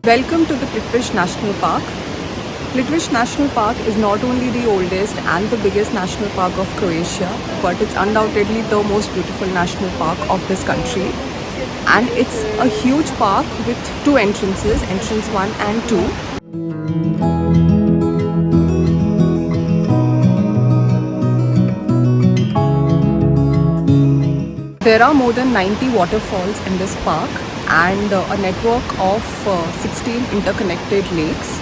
Welcome to the Plitvice National Park. Plitvice National Park is not only the oldest and the biggest national park of Croatia, but it's undoubtedly the most beautiful national park of this country. And it's a huge park with two entrances, entrance 1 and 2. There are more than 90 waterfalls in this park and a network of 16 interconnected lakes.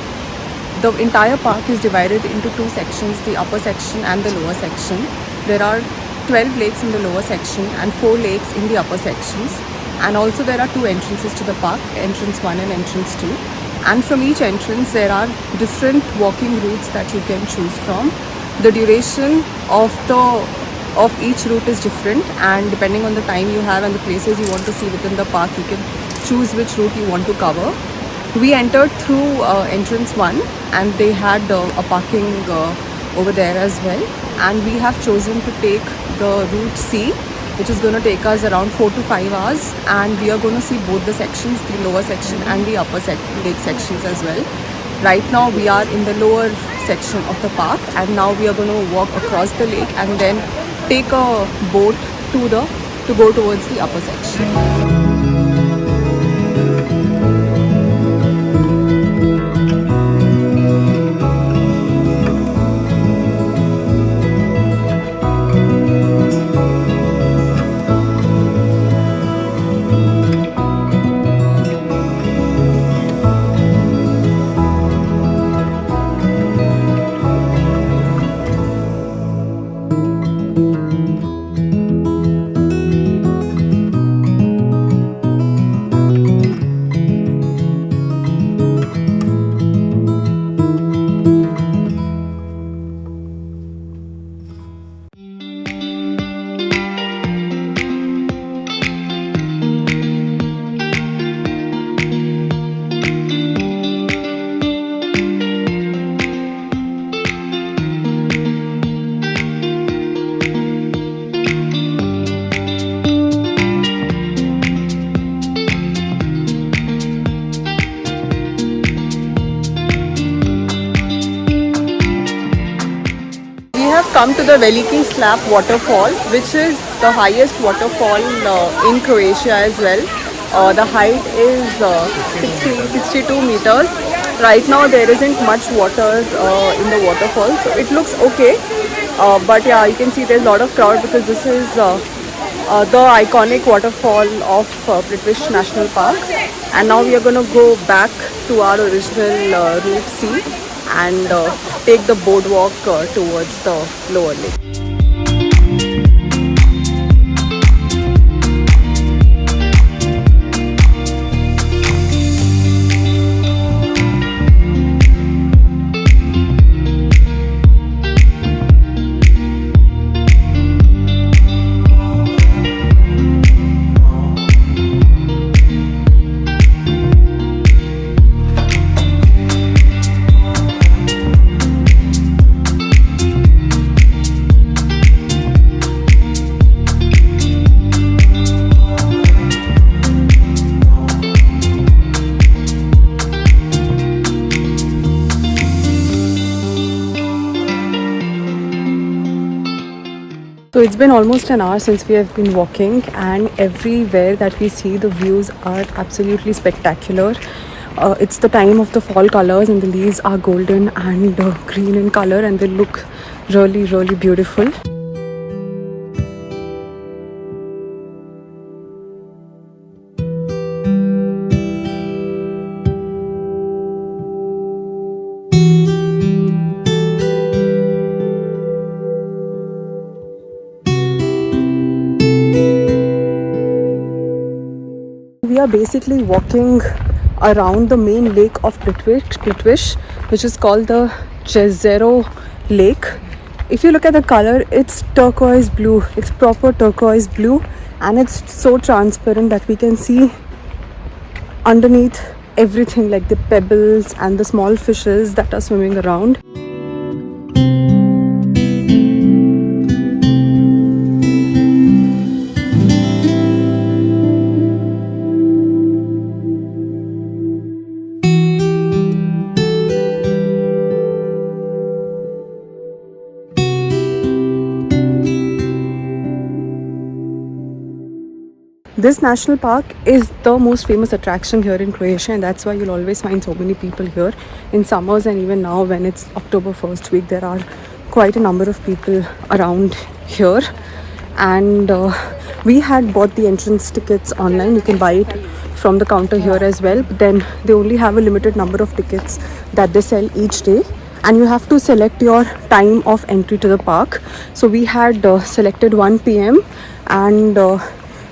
The entire park is divided into two sections, the upper section and the lower section. There are 12 lakes in the lower section and 4 lakes in the upper sections. And also there are two entrances to the park, entrance 1 and entrance 2. And from each entrance there are different walking routes that you can choose from. The duration of each route is different, and depending on the time you have and the places you want to see within the park, you can choose which route you want to cover. We entered through entrance 1 and they had a parking over there as well, and we have chosen to take the route C, which is going to take us around 4 to 5 hours, and we are going to see both the sections, the lower section and the upper lake sections as well. Right now we are in the lower section of the park, and now we are going to walk across the lake and then take a boat to go towards the upper section. Come to the Veliki Slap waterfall, which is the highest waterfall in Croatia as well. The height is 62 meters. Right now there isn't much water in the waterfall, so it looks okay. But yeah, you can see there's a lot of crowd because this is the iconic waterfall of Plitvice National Park. And now we are going to go back to our original route C and take the boardwalk towards the lower lake. So it's been almost an hour since we have been walking, and everywhere that we see the views are absolutely spectacular. It's the time of the fall colors and the leaves are golden and green in color, and they look really, really beautiful. We are basically walking around the main lake of Plitvice, which is called the Jezero Lake. If you look at the color, it's turquoise blue. It's proper turquoise blue, and it's so transparent that we can see underneath everything, like the pebbles and the small fishes that are swimming around. This national park is the most famous attraction here in Croatia, and that's why you'll always find so many people here in summers. And even now when it's October 1st week, there are quite a number of people around here. And we had bought the entrance tickets online. You can buy it from the counter here as well, but then they only have a limited number of tickets that they sell each day, and you have to select your time of entry to the park. So we had selected 1 p.m. and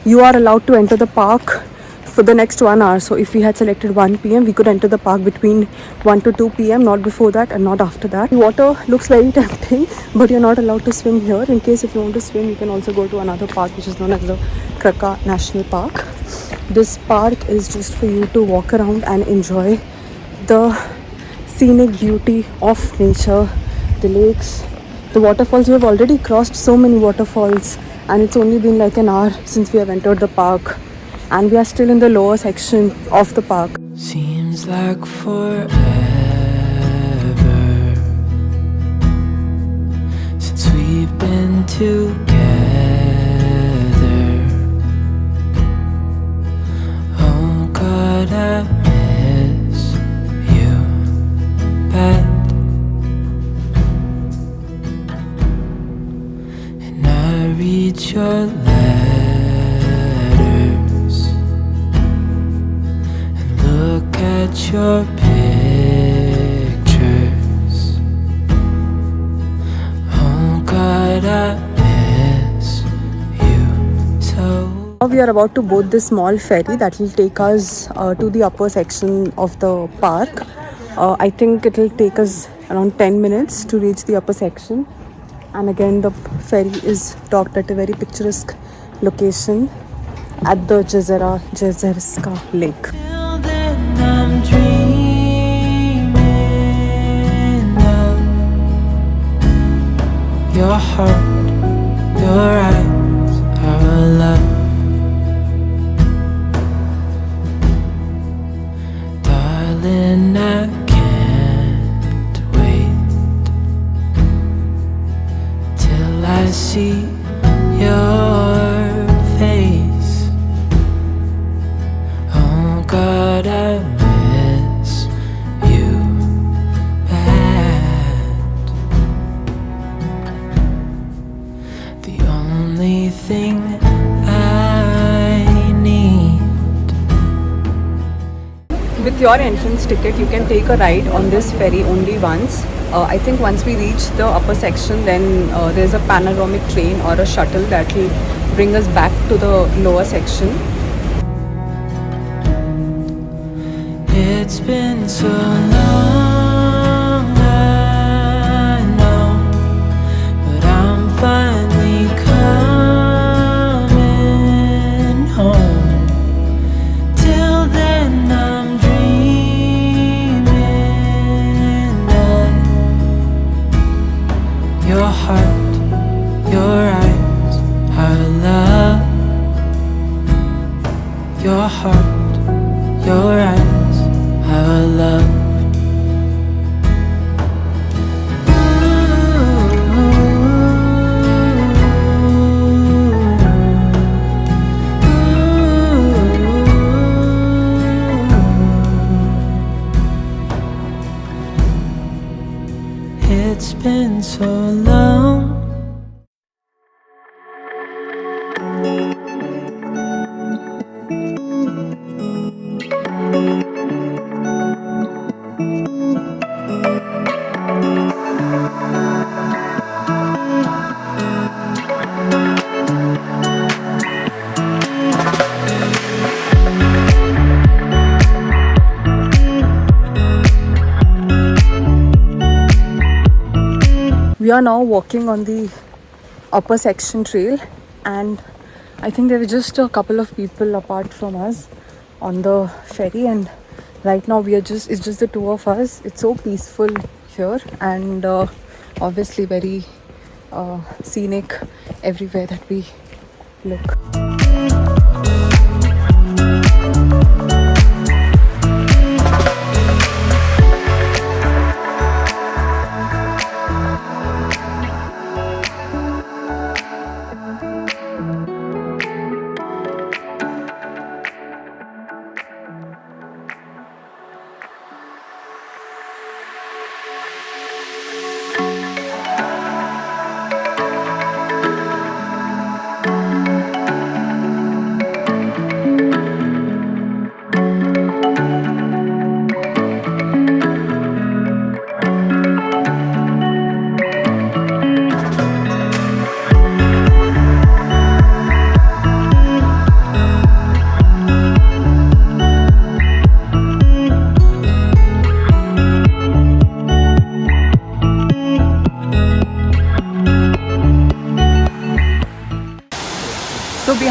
you are allowed to enter the park for the next 1 hour. So if we had selected 1 p.m, we could enter the park between 1 to 2 p.m, not before that and not after that. The water looks very tempting, but you're not allowed to swim here. In case if you want to swim, you can also go to another park which is known as the Croatia National Park. This park is just for you to walk around and enjoy the scenic beauty of nature, the lakes, the waterfalls. We have already crossed so many waterfalls, and it's only been like an hour since we have entered the park, and we are still in the lower section of the park. Seems like forever since we've been together. Oh God, I miss you bad, and I read your letters and look at your pictures. Oh God, I miss you so. Now we are about to board this small ferry that will take us to the upper section of the park. I think it will take us around 10 minutes to reach the upper section. And again, the ferry is docked at a very picturesque location at the Jezerska Lake. Till then I'm dreaming of your heart, your eyes, our love. Darling, I can't wait till I see your face. Oh God, I miss you bad. The only thing I need. With your entrance ticket, you can take a ride on this ferry only once. I think once we reach the upper section, then there's a panoramic train or a shuttle that will bring us back to the lower section. It's been so long, I know, but I'm finally coming home. Till then I'm dreaming of your heart, your eyes, our love. Your heart, your eyes, our love. It's been so long. We are now walking on the upper section trail, and I think there are just a couple of people apart from us on the ferry, and right now it's just the two of us. It's so peaceful here, and obviously very scenic everywhere that we look.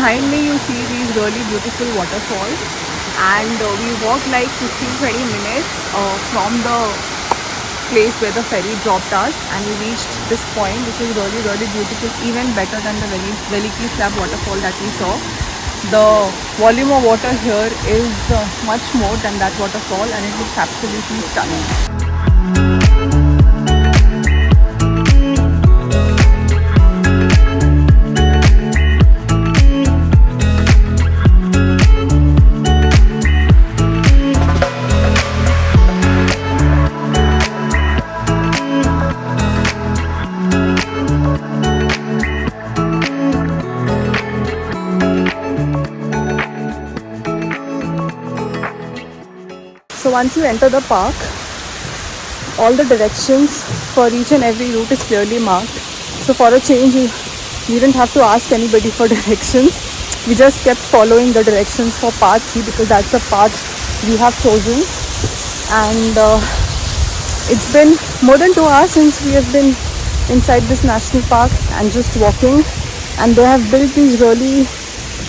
behind me you see these really beautiful waterfalls, and we walked like 15-20 minutes from the place where the ferry dropped us, and we reached this point which is really beautiful, even better than the Veliki Slab waterfall that we saw. The volume of water here is much more than that waterfall, and it looks absolutely stunning. So once you enter the park, all the directions for each and every route is clearly marked. So for a change, we didn't have to ask anybody for directions. We just kept following the directions for path C because that's the path we have chosen. And it's been more than 2 hours since we have been inside this national park and just walking. And they have built these really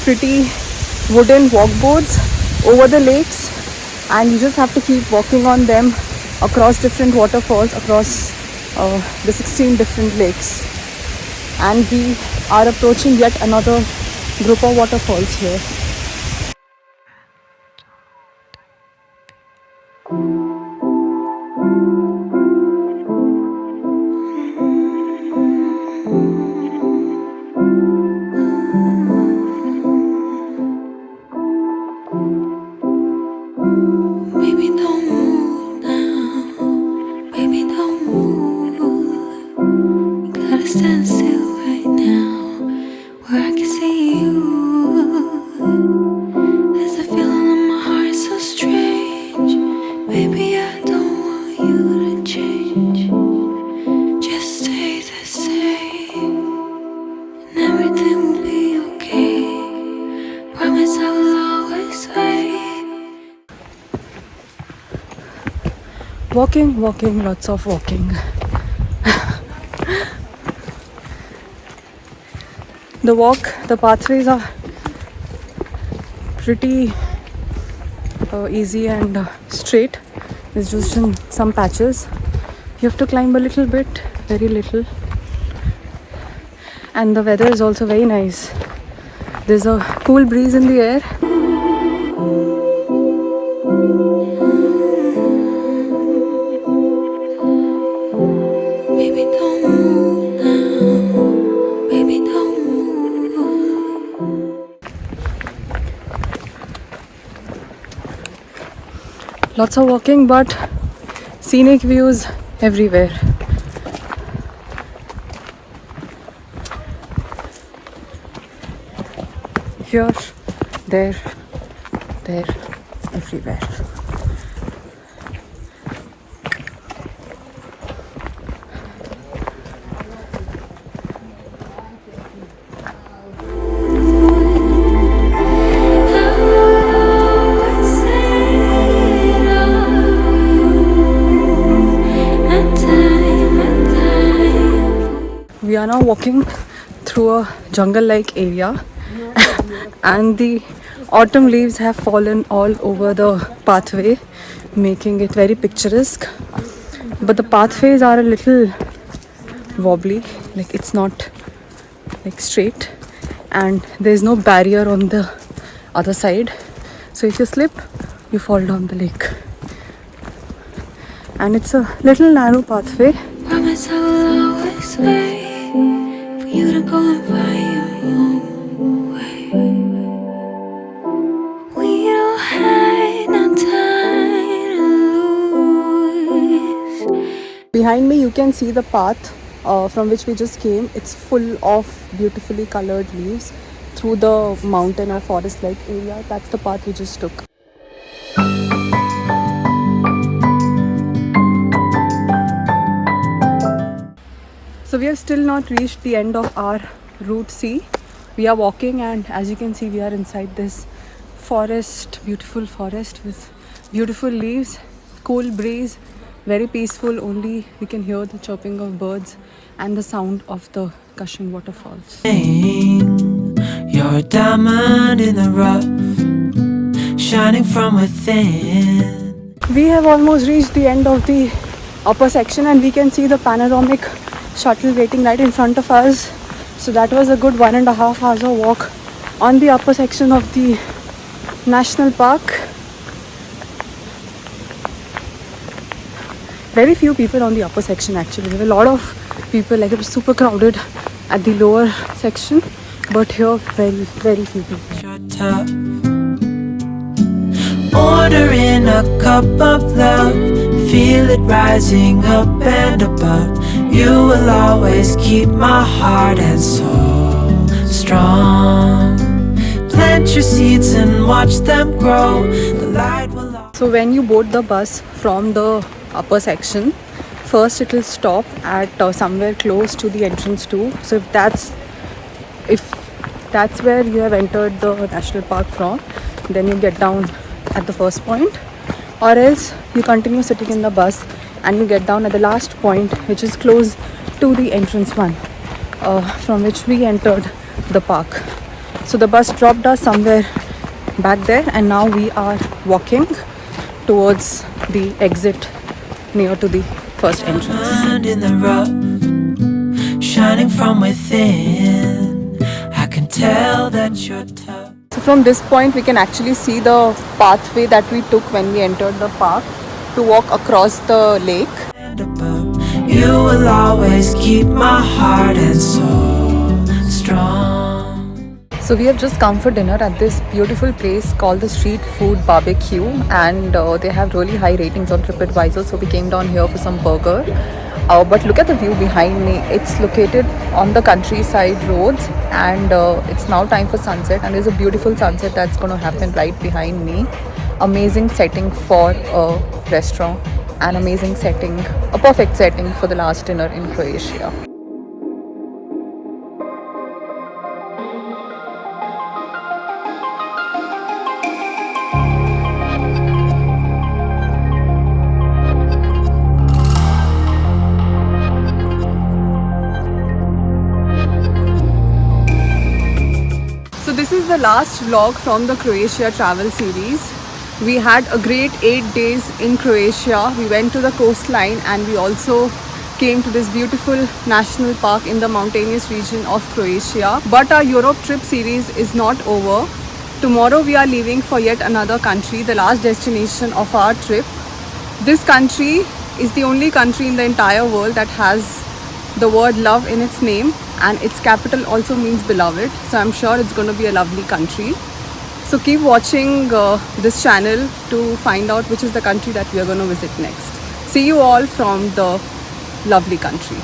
pretty wooden walkboards over the lakes. And you just have to keep walking on them across different waterfalls, across the 16 different lakes. And we are approaching yet another group of waterfalls here. Stand still right now, where I can see you. There's a feeling in my heart so strange. Baby, I don't want you to change. Just stay the same, and everything will be okay. Promise I will always wait. Walking, lots of walking. The pathways are pretty easy and straight. There's just some patches. You have to climb a little bit, very little. And the weather is also very nice. There's a cool breeze in the air. Baby, don't move now. Baby, don't move. Lots of walking, but scenic views everywhere. Here, there, everywhere. We are now walking through a jungle-like area and the autumn leaves have fallen all over the pathway, making it very picturesque. But the pathways are a little wobbly, like it's not like straight, and there's no barrier on the other side. So if you slip, you fall down the lake. And it's a little narrow pathway. Promise I will always wait for you to go and find your own way. We don't have no time to lose. Behind me you can see the path from which we just came. It's full of beautifully colored leaves through the mountain or forest like area. That's the path we just took. So we have still not reached the end of our route C. We are walking, and as you can see we are inside this forest, beautiful forest with beautiful leaves, cool breeze, very peaceful. Only we can hear the chirping of birds and the sound of the gushing waterfalls. You're a diamond in the rough, shining from within. We have almost reached the end of the upper section and we can see the Panoramic Shuttle waiting right in front of us. So that was a good 1.5 hours of walk on the upper section of the national park. Very few people on the upper section actually. There were a lot of people, like it was super crowded at the lower section, but here very few people. You're tough. Order in a cup of love, feel it rising up and above. You will always keep my heart and soul strong. Plant your seeds and watch them grow. The light will. So when you board the bus from the upper section, first it will stop at somewhere close to the entrance 2. So if that's where you have entered the national park from, then you get down at the first point, or else you continue sitting in the bus and you get down at the last point, which is close to the entrance 1, from which we entered the park. So the bus dropped us somewhere back there and now we are walking towards the exit near to the first entrance. In the rough, shining from within. I can tell that you're tough. So from this point we can actually see the pathway that we took when we entered the park to walk across the lake. And above, you will always keep my heart and soul strong. So we have just come for dinner at this beautiful place called the Street Food Barbecue, and they have really high ratings on TripAdvisor, so we came down here for some burger. But look at the view behind me. It's located on the countryside roads and it's now time for sunset, and there's a beautiful sunset that's going to happen right behind me. Amazing setting for a restaurant, an amazing setting, a perfect setting for the last dinner in Croatia. So this is the last vlog from the Croatia travel series. We had a great 8 days in Croatia. We went to the coastline and we also came to this beautiful national park in the mountainous region of Croatia. But our Europe trip series is not over. Tomorrow we are leaving for yet another country, the last destination of our trip. This country is the only country in the entire world that has the word love in its name, and its capital also means beloved. So I'm sure it's going to be a lovely country. So keep watching this channel to find out which is the country that we are going to visit next. See you all from the lovely country.